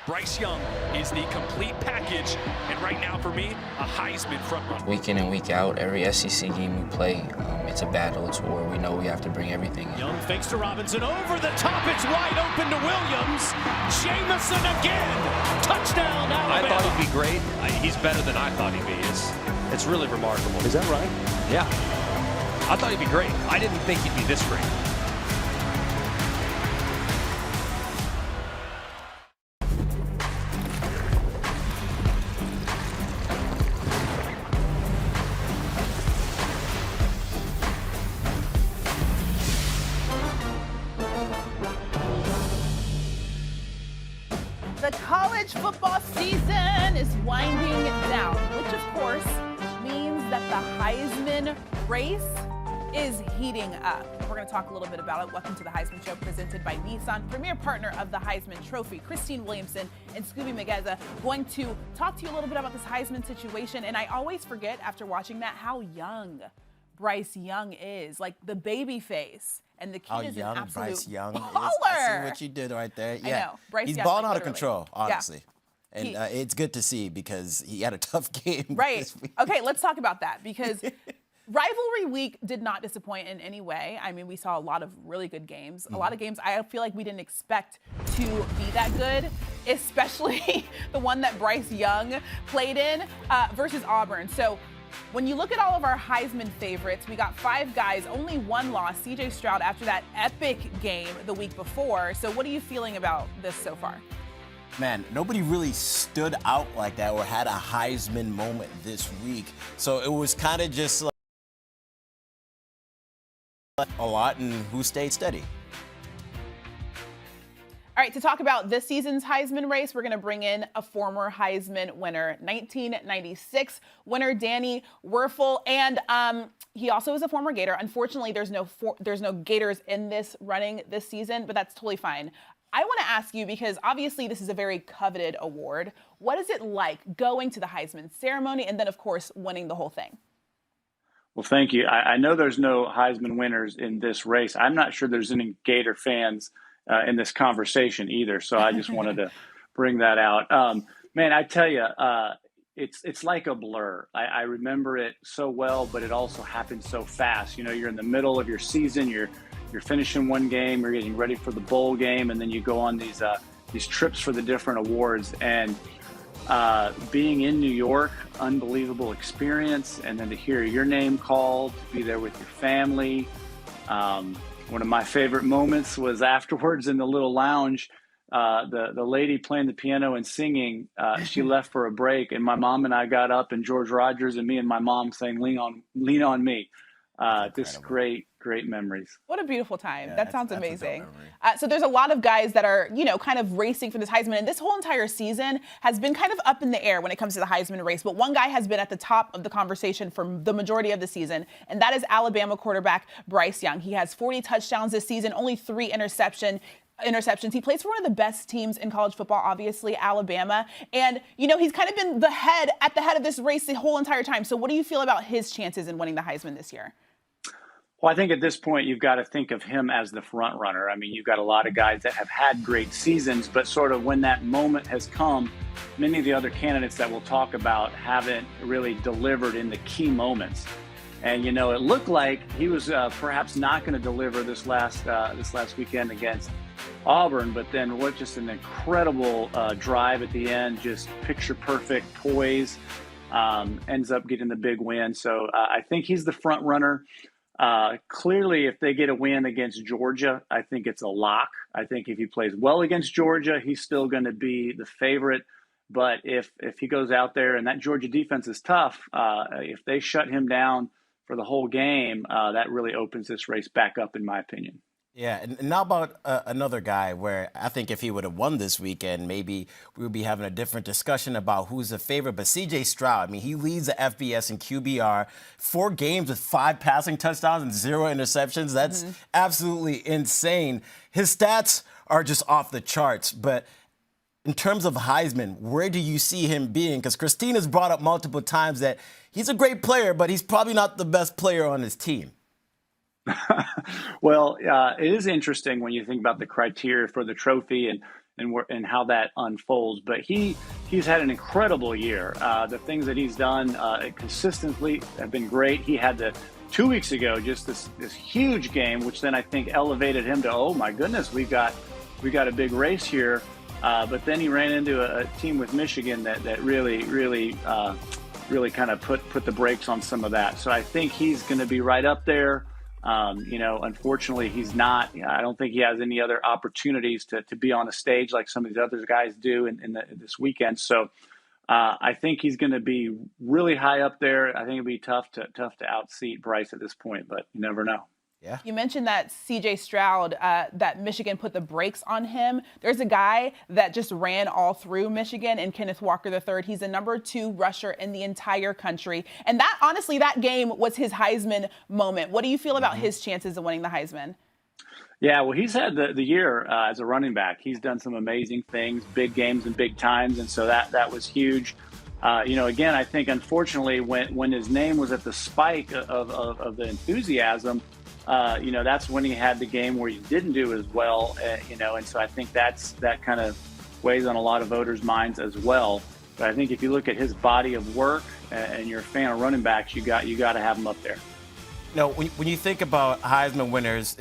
Bryce Young is the complete package, and right now for me, a Heisman frontrunner. Week in and week out, every SEC game we play, it's a battle. It's war. We know we have to bring everything in. Young fakes to Robinson, over the top, it's wide open to Williams. Jamison again, touchdown Alabama. I thought he'd be great. He's better than I thought he'd be. It's really remarkable. Is that right? Yeah. I thought he'd be great. I didn't think he'd be this great. The college football season is winding down, which of course means that the Heisman race is heating up. We're going to talk a little bit about it. Welcome to the Heisman Show, presented by Nissan, premier partner of the Heisman Trophy. Christine Williamson and Skubie Mageza going to talk to you a little bit about this Heisman situation. And I always forget after watching that how young Bryce Young is, like the baby face. And the kid is an absolute Bryce Young baller. is. I see what you did right there. Yeah, I know. Bryce he's Young, balling like, out of control, honestly. Yeah. And it's good to see because he had a tough game. Right. This week. Okay, let's talk about that because rivalry week did not disappoint in any way. I mean, we saw a lot of really good games. A lot of games I feel like we didn't expect to be that good, especially the one that Bryce Young played in versus Auburn. So when you look at all of our Heisman favorites, we got 5 guys, only 1 loss, C.J. Stroud, after that epic game the week before. So what are you feeling about this so far? Man, nobody really stood out like that or had a Heisman moment this week. So it was kind of just like a lot and who stayed steady. All right, to talk about this season's Heisman race, we're going to bring in a former Heisman winner, 1996 winner Danny Wuerffel, and he also is a former Gator. Unfortunately, there's no Gators in this running this season, but that's totally fine. I want to ask you, because obviously this is a very coveted award. What is it like going to the Heisman ceremony and then, of course, winning the whole thing? Well, thank you. I know there's no Heisman winners in this race. I'm not sure there's any Gator fans in this conversation either. So I just wanted to bring that out. Man, I tell you, it's like a blur. I remember it so well, but it also happened so fast. You know, you're in the middle of your season, you're finishing one game, you're getting ready for the bowl game, and then you go on these trips for the different awards. And being in New York, unbelievable experience. And then to hear your name called, to be there with your family. One of my favorite moments was afterwards in the little lounge, the lady playing the piano and singing, she left for a break, and my mom and I got up, and George Rogers and me and my mom sang Lean on Me. Just great memories. What a beautiful time. Yeah, that sounds that's amazing. So there's a lot of guys that are, kind of racing for this Heisman. And this whole entire season has been kind of up in the air when it comes to the Heisman race. But one guy has been at the top of the conversation for the majority of the season, and that is Alabama quarterback Bryce Young. He has 40 touchdowns this season, only 3 interceptions. He plays for one of the best teams in college football, obviously, Alabama. And, he's kind of been at the head of this race the whole entire time. So what do you feel about his chances in winning the Heisman this year? Well, I think at this point, you've got to think of him as the front runner. I mean, you've got a lot of guys that have had great seasons, but sort of when that moment has come, many of the other candidates that we'll talk about haven't really delivered in the key moments. And, it looked like he was perhaps not going to deliver this last weekend against Auburn, but then just an incredible drive at the end, just picture perfect poise, ends up getting the big win. So I think he's the front runner. Clearly, if they get a win against Georgia, I think it's a lock. I think if he plays well against Georgia, he's still going to be the favorite. But if he goes out there and that Georgia defense is tough, if they shut him down for the whole game, that really opens this race back up, in my opinion. Yeah, and now about another guy where I think if he would have won this weekend, maybe we would be having a different discussion about who's the favorite. But C.J. Stroud, I mean, he leads the FBS in QBR, 4 games with 5 passing touchdowns and 0 interceptions. That's absolutely insane. His stats are just off the charts. But in terms of Heisman, where do you see him being? Because Christina's brought up multiple times that he's a great player, but he's probably not the best player on his team. Well, it is interesting when you think about the criteria for the trophy, and and how that unfolds. But he's had an incredible year. The things that he's done consistently have been great. He had 2 weeks ago just this huge game, which then I think elevated him to, oh my goodness, we got a big race here. But then he ran into a team with Michigan that really kind of put the brakes on some of that. So I think he's going to be right up there. Unfortunately, he's not. I don't think he has any other opportunities to be on a stage like some of these other guys do in this weekend. So I think he's going to be really high up there. I think it'll be tough to outseat Bryce at this point, but you never know. Yeah. You mentioned that C.J. Stroud, that Michigan put the brakes on him. There's a guy that just ran all through Michigan, and Kenneth Walker III. He's the number 2 rusher in the entire country. And that, honestly, that game was his Heisman moment. What do you feel about his chances of winning the Heisman? Yeah, well, he's had the year as a running back. He's done some amazing things, big games and big times, and so that was huge. Again, I think, unfortunately, when his name was at the spike of the enthusiasm, that's when he had the game where he didn't do as well, and so I think that kind of weighs on a lot of voters' minds as well. But I think if you look at his body of work and you're a fan of running backs, you got to have him up there. When you think about Heisman winners,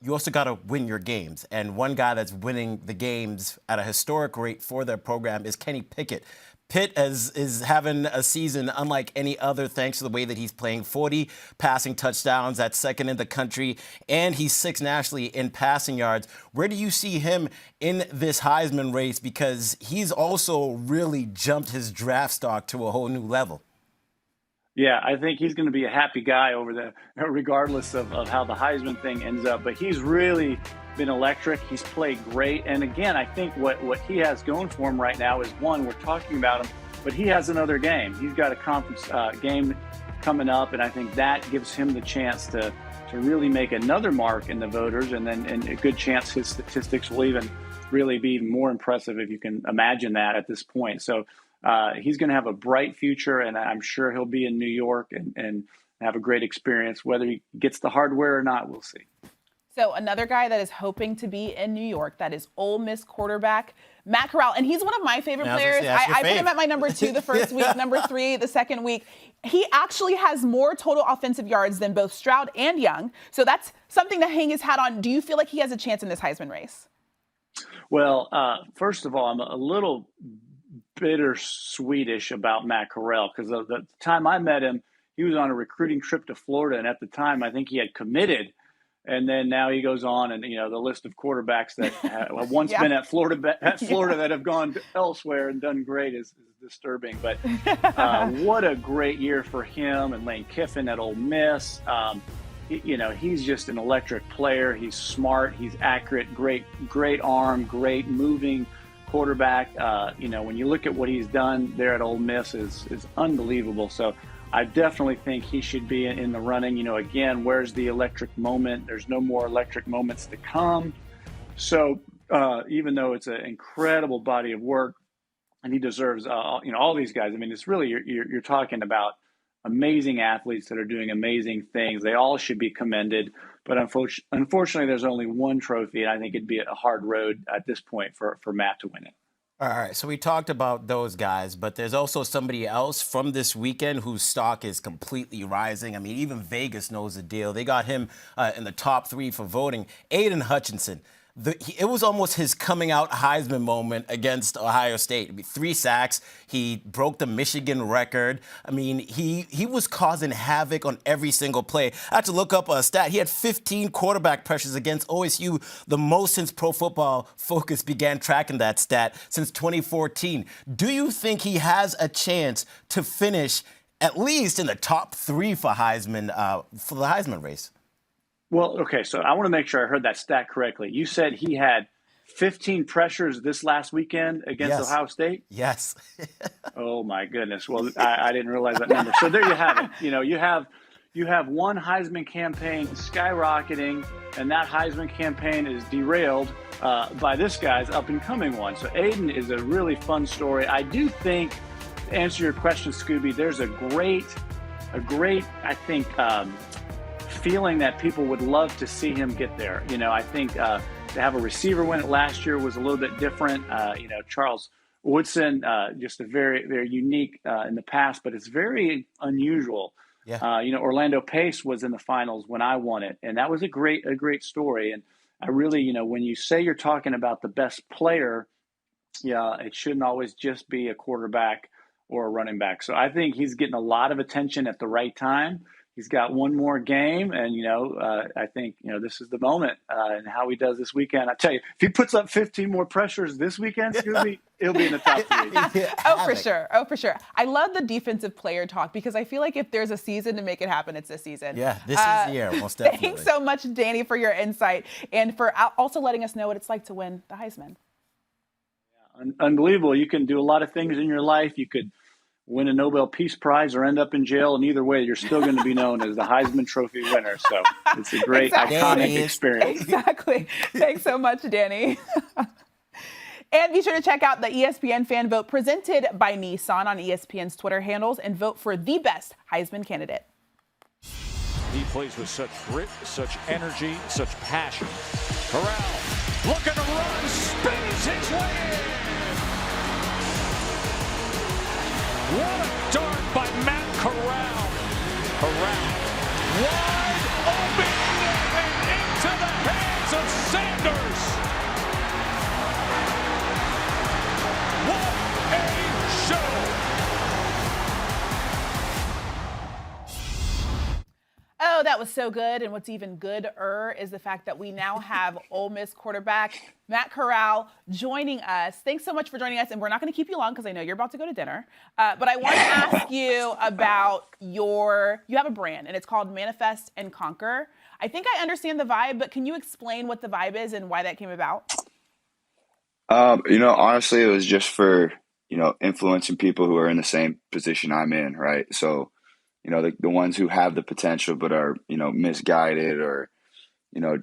you also got to win your games. And one guy that's winning the games at a historic rate for their program is Kenny Pickett. Pitt is having a season unlike any other thanks to the way that he's playing. 40 passing touchdowns, that's second in the country, and he's 6th nationally in passing yards. Where do you see him in this Heisman race? Because he's also really jumped his draft stock to a whole new level. Yeah, I think he's going to be a happy guy regardless of how the Heisman thing ends up. But he's really been electric. He's played great. And again, I think what he has going for him right now is, one, we're talking about him, but he has another game. He's got a conference game coming up, and I think that gives him the chance to really make another mark in the voters, and a good chance his statistics will even really be even more impressive if you can imagine that at this point. So he's going to have a bright future, and I'm sure he'll be in New York and have a great experience. Whether he gets the hardware or not, we'll see. So another guy that is hoping to be in New York, that is Ole Miss quarterback Matt Corral. And he's one of my favorite players. I put him at my number 2 the first week, number 3 the second week. He actually has more total offensive yards than both Stroud and Young. So that's something to hang his hat on. Do you feel like he has a chance in this Heisman race? Well, first of all, I'm a little bittersweetish about Matt Corral, because the time I met him, he was on a recruiting trip to Florida. And at the time, I think he had committed. And then now he goes on, and the list of quarterbacks that have once been at Florida that have gone elsewhere and done great is disturbing. But what a great year for him and Lane Kiffin at Ole Miss. He's just an electric player. He's smart. He's accurate. Great arm. Great moving quarterback. When you look at what he's done there at Ole Miss is unbelievable. So I definitely think he should be in the running. Again, where's the electric moment? There's no more electric moments to come. So even though it's an incredible body of work, and he deserves, all these guys. I mean, it's really, you're talking about amazing athletes that are doing amazing things. They all should be commended. But unfortunately, there's only one trophy, and I think it'd be a hard road at this point for Matt to win it. All right, so we talked about those guys, but there's also somebody else from this weekend whose stock is completely rising. I mean, even Vegas knows the deal. They got him in the top 3 for voting. Aidan Hutchinson. It was almost his coming out Heisman moment against Ohio State. I mean, 3 sacks. He broke the Michigan record. I mean, he was causing havoc on every single play. I had to look up a stat. He had 15 quarterback pressures against OSU, the most since Pro Football Focus began tracking that stat since 2014. Do you think he has a chance to finish at least in the top 3 for Heisman for the Heisman race? Well, okay, so I want to make sure I heard that stat correctly. You said he had 15 pressures this last weekend against Ohio State? Yes. Oh, my goodness. Well, I didn't realize that number. So there you have it. You have one Heisman campaign skyrocketing, and that Heisman campaign is derailed by this guy's up-and-coming one. So Aidan is a really fun story. I do think, to answer your question, Skubie, there's a great, I think, feeling that people would love to see him get there. I think to have a receiver win it last year was a little bit different. Charles Woodson, just a very, very unique in the past, but it's very unusual. Yeah. Orlando Pace was in the finals when I won it, and that was a great story. And I really, when you say you're talking about the best player, it shouldn't always just be a quarterback or a running back. So I think he's getting a lot of attention at the right time. He's got one more game, and I think this is the moment, and how he does this weekend. I tell you, if he puts up 15 more pressures this weekend, Skubie, he'll be in the top 3. Oh, for sure. I love the defensive player talk because I feel like if there's a season to make it happen, it's this season. Yeah, this is the year, most definitely. Thanks so much, Danny, for your insight and for also letting us know what it's like to win the Heisman. Unbelievable. You can do a lot of things in your life. You could win a Nobel Peace Prize or end up in jail, and either way, you're still going to be known as the Heisman Trophy winner. So it's a great, iconic experience. Exactly. Thanks so much, Danny. And be sure to check out the ESPN fan vote presented by Nissan on ESPN's Twitter handles and vote for the best Heisman candidate. He plays with such grit, such energy, such passion. Corral looking to run, spins his way in. What a dart by Matt Corral. Corral wide open and into the hands of Sanders. What a show. Oh, that was so good. And what's even gooder is the fact that we now have Ole Miss quarterback Matt Corral joining us. Thanks so much for joining us. And we're not going to keep you long because I know you're about to go to dinner. But I want to ask you about you have a brand and it's called Manifest and Conquer. I think I understand the vibe, but can you explain what the vibe is and why that came about? Honestly, it was just for, influencing people who are in the same position I'm in, right? So, the ones who have the potential but are, misguided or,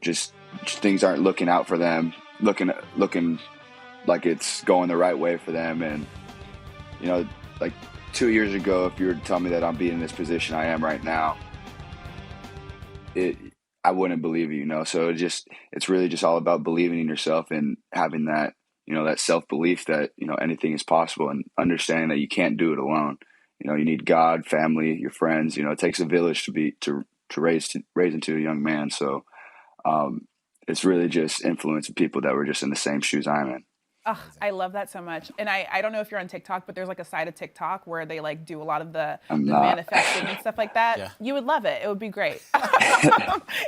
just things aren't looking out for them, looking like it's going the right way for them. And, like 2 years ago, if you were to tell me that I'm being in this position I am right now, I wouldn't believe you, So it's really just all about believing in yourself and having that, that self-belief that, anything is possible and understanding that you can't do it alone. You need God, family, your friends. It takes a village to raise into a young man. So it's really just influencing people that were just in the same shoes I'm in. Oh, I love that so much. And I don't know if you're on TikTok, but there's like a side of TikTok where they like do a lot of the manifesting and stuff like that. Yeah. You would love it. It would be great.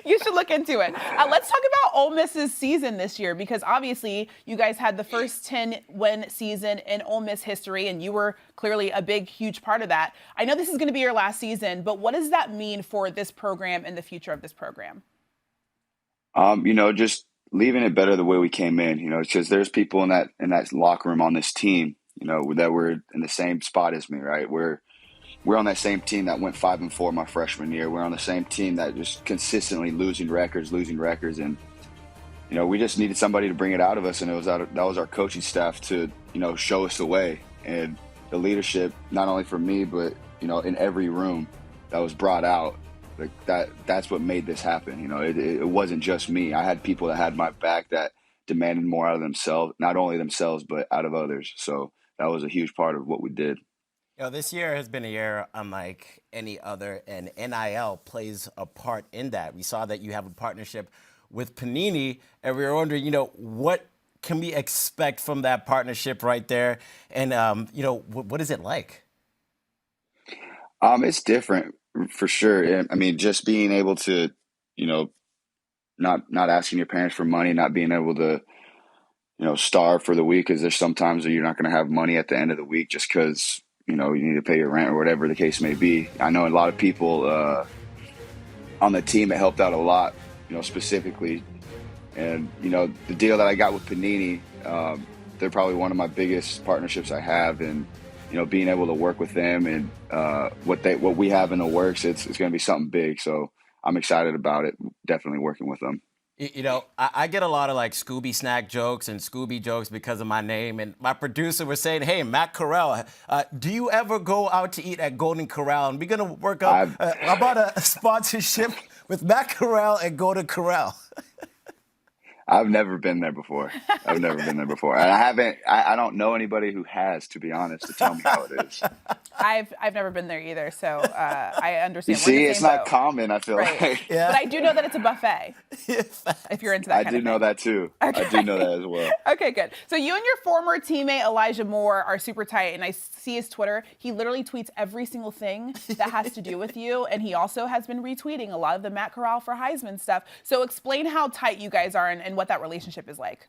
You should look into it. Let's talk about Ole Miss's season this year, because obviously you guys had the first 10-win season in Ole Miss history, and you were clearly a big, huge part of that. I know this is going to be your last season, but what does that mean for this program and the future of this program? Just leaving it better the way we came in, because there's people in that locker room on this team, that were in the same spot as me, right? We're on that same team that went 5-4 my freshman year. We're on the same team that just consistently losing records. And, we just needed somebody to bring it out of us. And that was our coaching staff to, show us the way. And the leadership, not only from me, but, in every room that was brought out. Like that's what made this happen. It wasn't just me. I had people that had my back that demanded more out of themselves, not only themselves, but out of others. So that was a huge part of what we did. This year has been a year unlike any other, and NIL plays a part in that. We saw that you have a partnership with Panini, and we were wondering, what can we expect from that partnership right there? And, what is it like? It's different. For sure. I mean, just being able to, not asking your parents for money, not being able to, starve for the week, because there's sometimes you're not going to have money at the end of the week just because, you need to pay your rent or whatever the case may be. I know a lot of people on the team, it helped out a lot, specifically. And, the deal that I got with Panini, they're probably one of my biggest partnerships I have. And, being able to work with them and what we have in the works, it's going to be something big. So I'm excited about it. Definitely working with them. I get a lot of like Skubie snack jokes and Skubie jokes because of my name. And my producer was saying, hey, Matt Corral, do you ever go out to eat at Golden Corral? And we're going to work up about a sponsorship with Matt Corral and Golden Corral. I've never been there before. And I don't know anybody who has, to be honest, to tell me how it is. I've never been there either, so I understand. You see, We're in the it's same not boat. common, I feel Right. like. Yeah. But I do know that it's a buffet. If you're into that I kind do of know thing. that too. Okay. I do know that as well. Okay, good. So you and your former teammate Elijah Moore are super tight, and I see his Twitter. He literally tweets every single thing that has to do with you, and he also has been retweeting a lot of the Matt Corral for Heisman stuff. So explain how tight you guys are and what that relationship is like.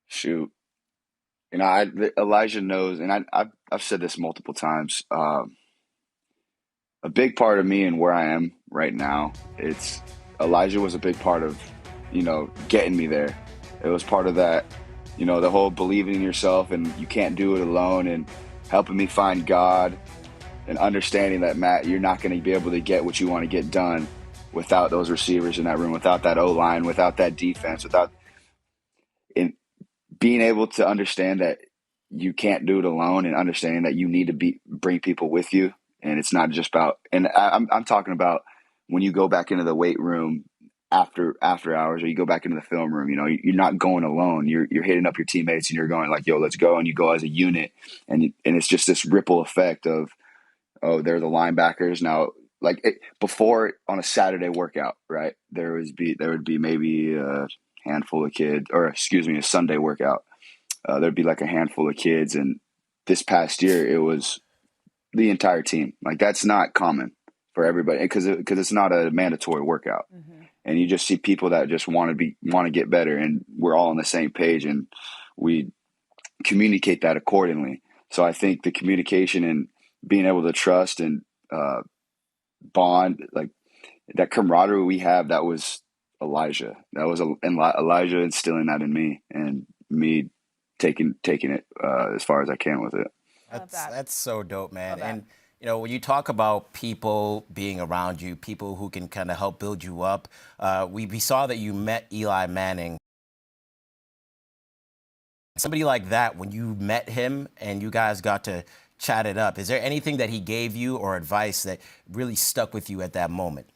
Shoot. Elijah knows, and I've said this multiple times. A big part of me and where I am right now, Elijah was a big part of, getting me there. It was part of that, the whole believing in yourself and you can't do it alone, and helping me find God and understanding that, Matt, you're not going to be able to get what you want to get done without those receivers in that room, without that O-line, without that defense, in being able to understand that you can't do it alone, and understanding that you need to bring people with you. And it's not just about, and I'm talking about when you go back into the weight room after hours, or you go back into the film room, you're not going alone. You're hitting up your teammates and you're going like, yo, let's go. And you go as a unit, and it's just this ripple effect of, oh, they're the linebackers now. Before on a Saturday workout, right? There would be maybe a handful of kids, a Sunday workout. There'd be like a handful of kids, and this past year it was the entire team. Like, that's not common for everybody because it's not a mandatory workout. Mm-hmm. And you just see people that just want to get better, and we're all on the same page, and we communicate that accordingly. So I think the communication and being able to trust and bond, like that camaraderie we have, that was Elijah. That was Elijah instilling that in me, and me taking it as far as I can with it. That's so dope, man. And when you talk about people being around you, people who can kind of help build you up, we saw that you met Eli Manning. Somebody like that, when you met him and you guys got to chat it up, is there anything that he gave you or advice that really stuck with you at that moment?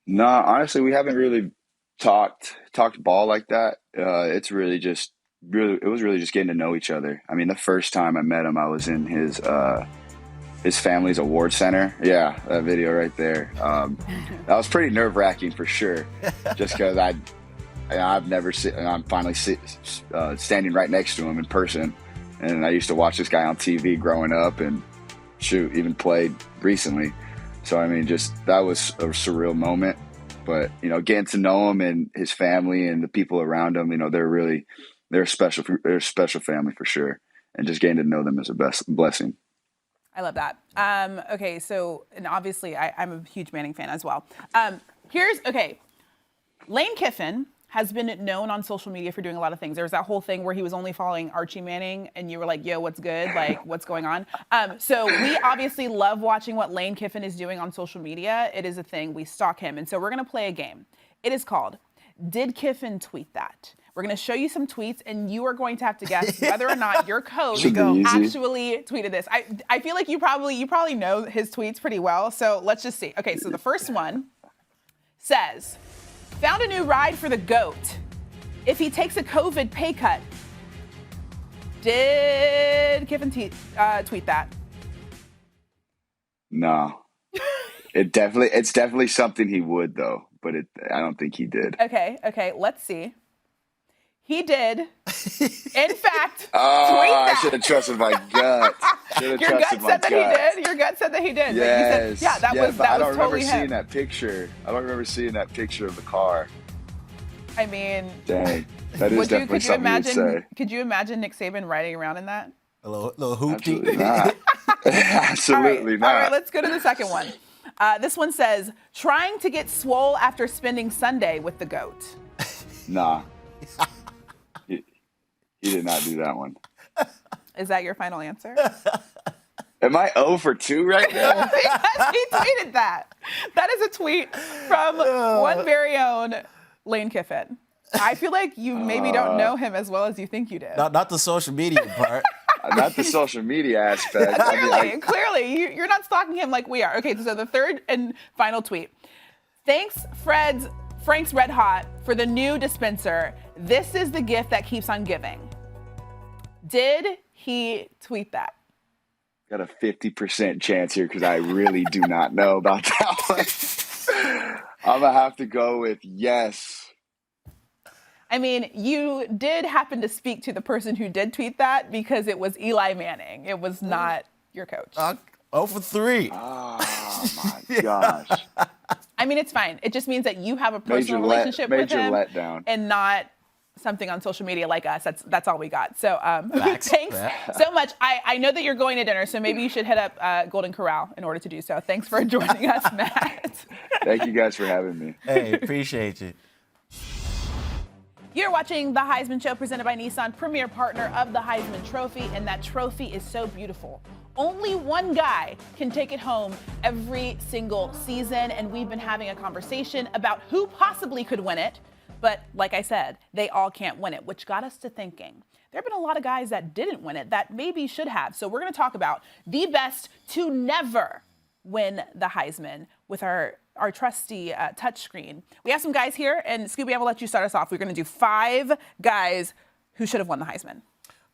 No, honestly, we haven't really talked ball like that. It was really just getting to know each other. I mean, the first time I met him, I was in his family's award center. Yeah, that video right there. That was pretty nerve-wracking for sure, just because I've never seen. I'm finally standing right next to him in person, and I used to watch this guy on TV growing up, and even played recently. So I mean, that was a surreal moment. But getting to know him and his family and the people around him, they're a special family for sure, and just getting to know them is a blessing. I love that. Okay, so, and obviously I'm a huge Manning fan as well. Lane Kiffin has been known on social media for doing a lot of things. There was that whole thing where he was only following Archie Manning, and you were like, yo, what's good? Like, what's going on? So we obviously love watching what Lane Kiffin is doing on social media. It is a thing. We stalk him. And so we're going to play a game. It is called, Did Kiffin Tweet That? We're going to show you some tweets, and you are going to have to guess whether or not your coach actually tweeted this. I feel like you probably know his tweets pretty well, so let's just see. Okay, so the first one says, found a new ride for the GOAT. If he takes a COVID pay cut. Did Kiffin tweet that? No. It's definitely something he would, though, but I don't think he did. Okay, let's see. He did, in fact, tweet that. I should have trusted my gut. Your gut said that he did. Your gut said that he did. Yes. Said, that was I don't totally remember him. seeing that picture. I don't remember seeing that picture of the car. I mean, dang, that is definitely something you'd say. Could you imagine Nick Saban riding around in that? A little hoopty? Absolutely not. Absolutely not. All right, let's go to the second one. This one says, trying to get swole after spending Sunday with the GOAT. Nah. He did not do that one. Is that your final answer? Am I 0 for 2 right now? Yes, he tweeted that. That is a tweet from one very own Lane Kiffin. I feel like you maybe don't know him as well as you think you do. Not the social media part. Not the social media aspect. Clearly, you're not stalking him like we are. Okay, so the third and final tweet. Thanks, Freds, Frank's Red Hot for the new dispenser. This is the gift that keeps on giving. Did he tweet that? Got a 50% chance here because I really do not know about that one. I'm going to have to go with yes. I mean, you did happen to speak to the person who did tweet that because it was Eli Manning. It was not your coach. 0 for 3. Oh, my gosh. I mean, it's fine. It just means that you have a personal relationship with him. Major letdown. And not something on social media like us. That's all we got. So thanks so much. I know that you're going to dinner, so maybe you should hit up Golden Corral in order to do so. Thanks for joining us, Matt. Thank you guys for having me. Hey, appreciate you. You're watching the Heisman Show presented by Nissan, premier partner of the Heisman Trophy, and that trophy is so beautiful. Only one guy can take it home every single season, and we've been having a conversation about who possibly could win it. But like I said, they all can't win it, which got us to thinking. There have been a lot of guys that didn't win it that maybe should have. So we're going to talk about the best to never win the Heisman with our trusty touchscreen. We have some guys here, and Skubie, I will let you start us off. We're going to do 5 guys who should have won the Heisman.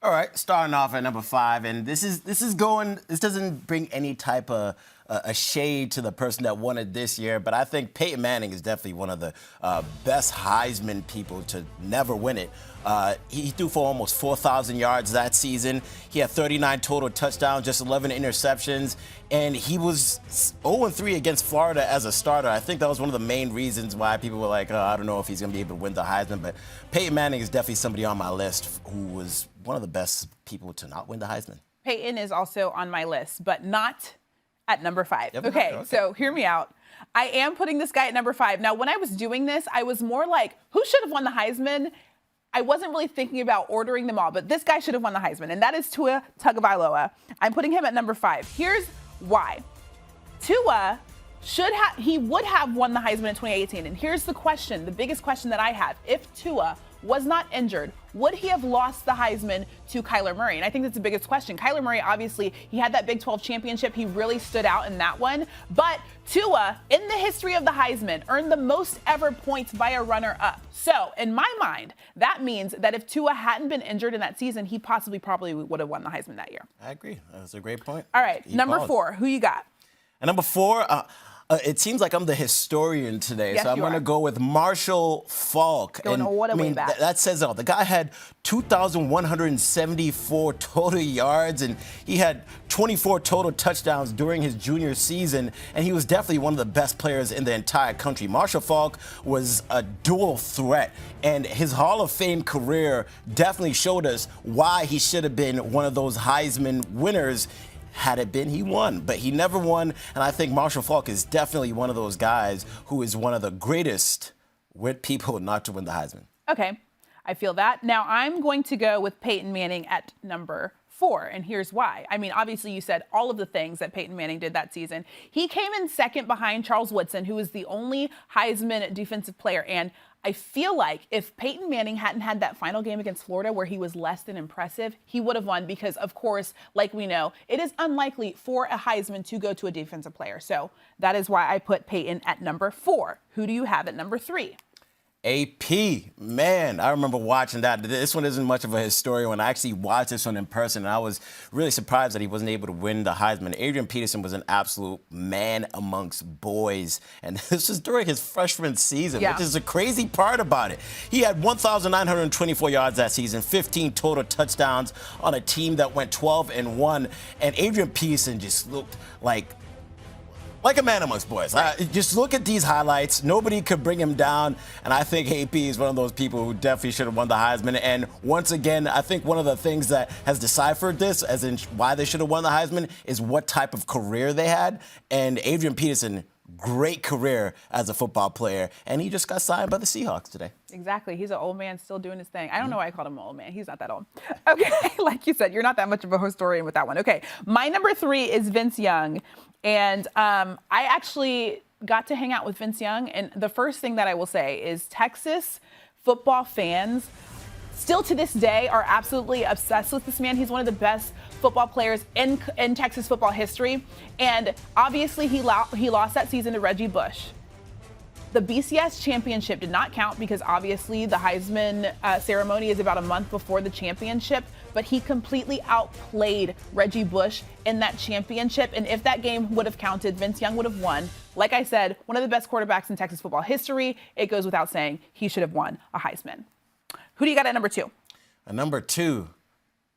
All right, starting off at number 5, and this doesn't bring any type of a shade to the person that won it this year, but I think Peyton Manning is definitely one of the best Heisman people to never win it. He threw for almost 4,000 yards that season. He had 39 total touchdowns, just 11 interceptions, and he was 0-3 against Florida as a starter. I think that was one of the main reasons why people were like, I don't know if he's going to be able to win the Heisman, but Peyton Manning is definitely somebody on my list who was one of the best people to not win the Heisman. Peyton is also on my list, but not at number 5. Okay, so hear me out. I am putting this guy at number 5. Now, when I was doing this, I was more like, who should have won the Heisman? I wasn't really thinking about ordering them all, but this guy should have won the Heisman, and that is Tua Tagovailoa. I'm putting him at number 5. Here's why. Tua would have won the Heisman in 2018, and here's the question, the biggest question that I have. If Tua was not injured, would he have lost the Heisman to Kyler Murray? And I think that's the biggest question. Kyler Murray, obviously, he had that Big 12 championship. He really stood out in that one. But Tua, in the history of the Heisman, earned the most ever points by a runner-up. So, in my mind, that means that if Tua hadn't been injured in that season, he probably would have won the Heisman that year. I agree. That's a great point. All right, number 4, who you got? At number 4, it seems like I'm the historian today, yes, so I'm going to go with Marshall Faulk. Going all the way back. That says it all. The guy had 2,174 total yards, and he had 24 total touchdowns during his junior season, and he was definitely one of the best players in the entire country. Marshall Faulk was a dual threat, and his Hall of Fame career definitely showed us why he should have been one of those Heisman winners. Had it been, he won, but he never won. And I think Marshall Faulk is definitely one of those guys who is one of the greatest with people not to win the Heisman. Okay, I feel that. Now I'm going to go with Peyton Manning at number 4, and here's why. I mean, obviously you said all of the things that Peyton Manning did that season. He came in second behind Charles Woodson, who was the only Heisman defensive player. And I feel like if Peyton Manning hadn't had that final game against Florida where he was less than impressive, he would have won because, of course, like we know, it is unlikely for a Heisman to go to a defensive player. So that is why I put Peyton at number 4. Who do you have at number 3? AP, man, I remember watching that. This one isn't much of a historian. When I actually watched this one in person, and I was really surprised that he wasn't able to win the Heisman. Adrian Peterson was an absolute man amongst boys, and this was during his freshman season, which is the crazy part about it. He had 1,924 yards that season, 15 total touchdowns on a team that went 12-1, and Adrian Peterson just looked like a man amongst boys. Just look at these highlights. Nobody could bring him down. And I think AP is one of those people who definitely should have won the Heisman. And once again, I think one of the things that has deciphered this, as in why they should have won the Heisman, is what type of career they had. And Adrian Peterson, great career as a football player. And he just got signed by the Seahawks today. Exactly. He's an old man still doing his thing. I don't know why I called him an old man. He's not that old. Okay. Like you said, you're not that much of a historian with that one. Okay. My number 3 is Vince Young. And I actually got to hang out with Vince Young. And the first thing that I will say is Texas football fans still to this day are absolutely obsessed with this man. He's one of the best football players in Texas football history. And obviously he lost that season to Reggie Bush. The BCS championship did not count because obviously the Heisman ceremony is about a month before the championship, but he completely outplayed Reggie Bush in that championship. And if that game would have counted, Vince Young would have won. Like I said, one of the best quarterbacks in Texas football history. It goes without saying he should have won a Heisman. Who do you got at number 2? At number 2,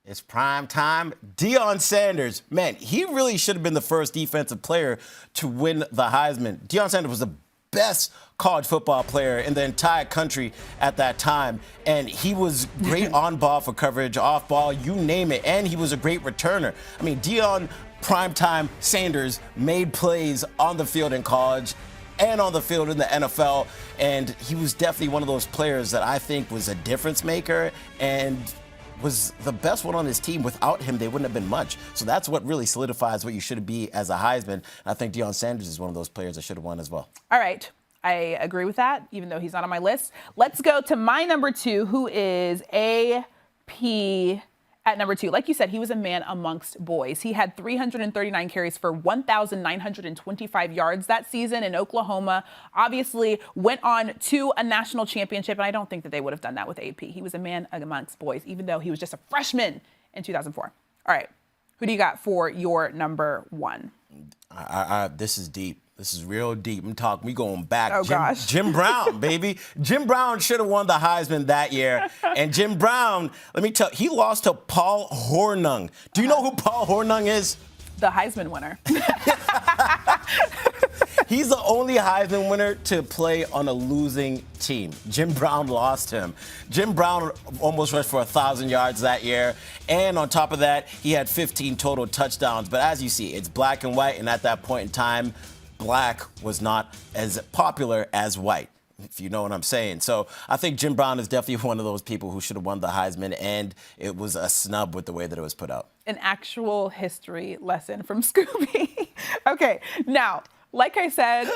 it's prime time. Deion Sanders. Man, he really should have been the first defensive player to win the Heisman. Deion Sanders was the best college football player in the entire country at that time. And he was great on ball for coverage, off ball, you name it. And he was a great returner. I mean, Deion Primetime Sanders made plays on the field in college and on the field in the NFL. And he was definitely one of those players that I think was a difference maker and was the best one on his team. Without him, they wouldn't have been much. So that's what really solidifies what you should be as a Heisman. I think Deion Sanders is one of those players that should have won as well. All right. I agree with that, even though he's not on my list. Let's go to my number 2, who is AP at number 2. Like you said, he was a man amongst boys. He had 339 carries for 1,925 yards that season in Oklahoma. Obviously went on to a national championship, and I don't think that they would have done that with AP. He was a man amongst boys, even though he was just a freshman in 2004. All right. Who do you got for your number 1? This is deep. This is real deep. We going back. Oh, gosh. Jim Brown, baby. Jim Brown should have won the Heisman that year. And Jim Brown, let me tell you, he lost to Paul Hornung. Do you know who Paul Hornung is? The Heisman winner. He's the only Heisman winner to play on a losing team. Jim Brown lost him. Jim Brown almost rushed for 1,000 yards that year. And on top of that, he had 15 total touchdowns. But as you see, it's black and white. And at that point in time, black was not as popular as white, if you know what I'm saying. So I think Jim Brown is definitely one of those people who should have won the Heisman, and it was a snub with the way that it was put out. An actual history lesson from Skubie. Okay, now, like I said,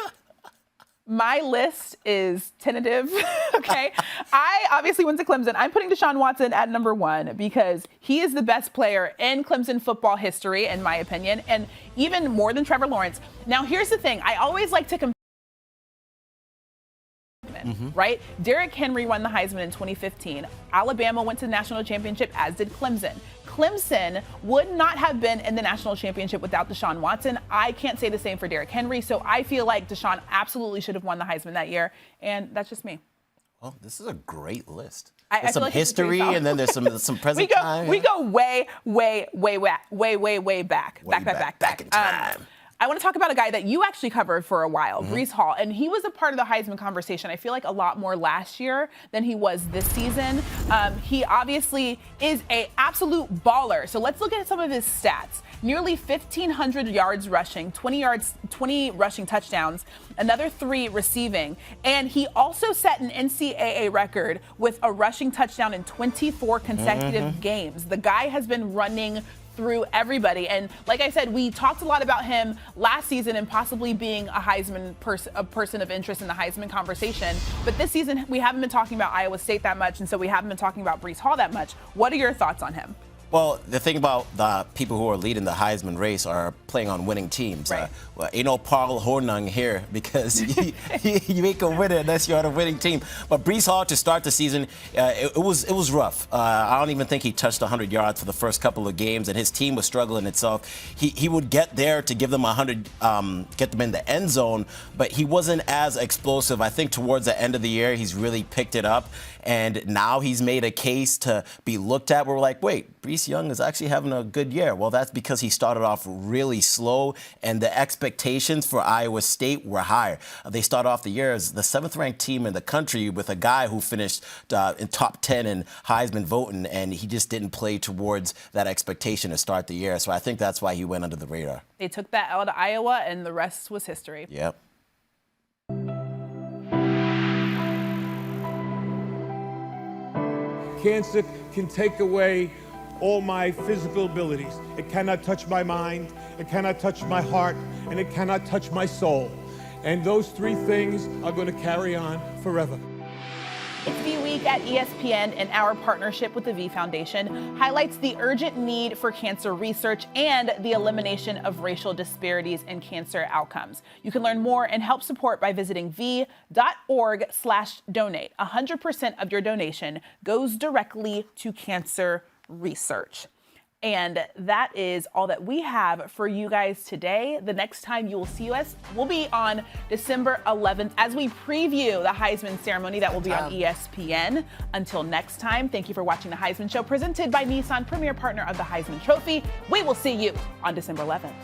my list is tentative, okay? I obviously went to Clemson. I'm putting Deshaun Watson at number 1 because he is the best player in Clemson football history, in my opinion, and even more than Trevor Lawrence. Now, here's the thing. I always like to compare, right? Derrick Henry won the Heisman in 2015. Alabama went to the national championship, as did Clemson. Clemson would not have been in the national championship without Deshaun Watson. I can't say the same for Derrick Henry, so I feel like Deshaun absolutely should have won the Heisman that year, and that's just me. Well, this is a great list. There's some history, and then there's some present time. We go way back. Back in time. I want to talk about a guy that you actually covered for a while, Breece Hall, and he was a part of the Heisman conversation. I feel like a lot more last year than he was this season. He obviously is an absolute baller. So let's look at some of his stats. Nearly 1,500 yards rushing, 20 rushing touchdowns, another 3 receiving. And he also set an NCAA record with a rushing touchdown in 24 consecutive games. The guy has been running through everybody. And like I said, we talked a lot about him last season and possibly being a Heisman a person of interest in the Heisman conversation. But this season, we haven't been talking about Iowa State that much, and so we haven't been talking about Breece Hall that much. What are your thoughts on him? Well, the thing about the people who are leading the Heisman race are playing on winning teams. Right. Well, ain't no Paul Hornung here because you ain't gonna win it unless you're on a winning team. But Breece Hall to start the season, it was rough. I don't even think he touched 100 yards for the first couple of games, and his team was struggling itself. He would get there to give them 100, get them in the end zone, but he wasn't as explosive. I think towards the end of the year, he's really picked it up, and now he's made a case to be looked at. We're like, wait, Bryce Young is actually having a good year. Well, that's because he started off really slow, and the expectations for Iowa State were higher. They started off the year as the 7th-ranked team in the country with a guy who finished in top 10 in Heisman voting, and he just didn't play towards that expectation to start the year. So I think that's why he went under the radar. They took that L to Iowa, and the rest was history. Yep. Cancer can take away all my physical abilities. It cannot touch my mind, it cannot touch my heart, and it cannot touch my soul. And those 3 things are going to carry on forever. It's the week week at ESPN, in our partnership with the V Foundation, highlights the urgent need for cancer research and the elimination of racial disparities in cancer outcomes. You can learn more and help support by visiting v.org/donate. 100% of your donation goes directly to cancer research. And that is all that we have for you guys today. The next time you will see us will be on December 11th as we preview the Heisman ceremony that will be on ESPN. Until next time, thank you for watching the Heisman Show, presented by Nissan, premier partner of the Heisman Trophy. We will see you on December 11th.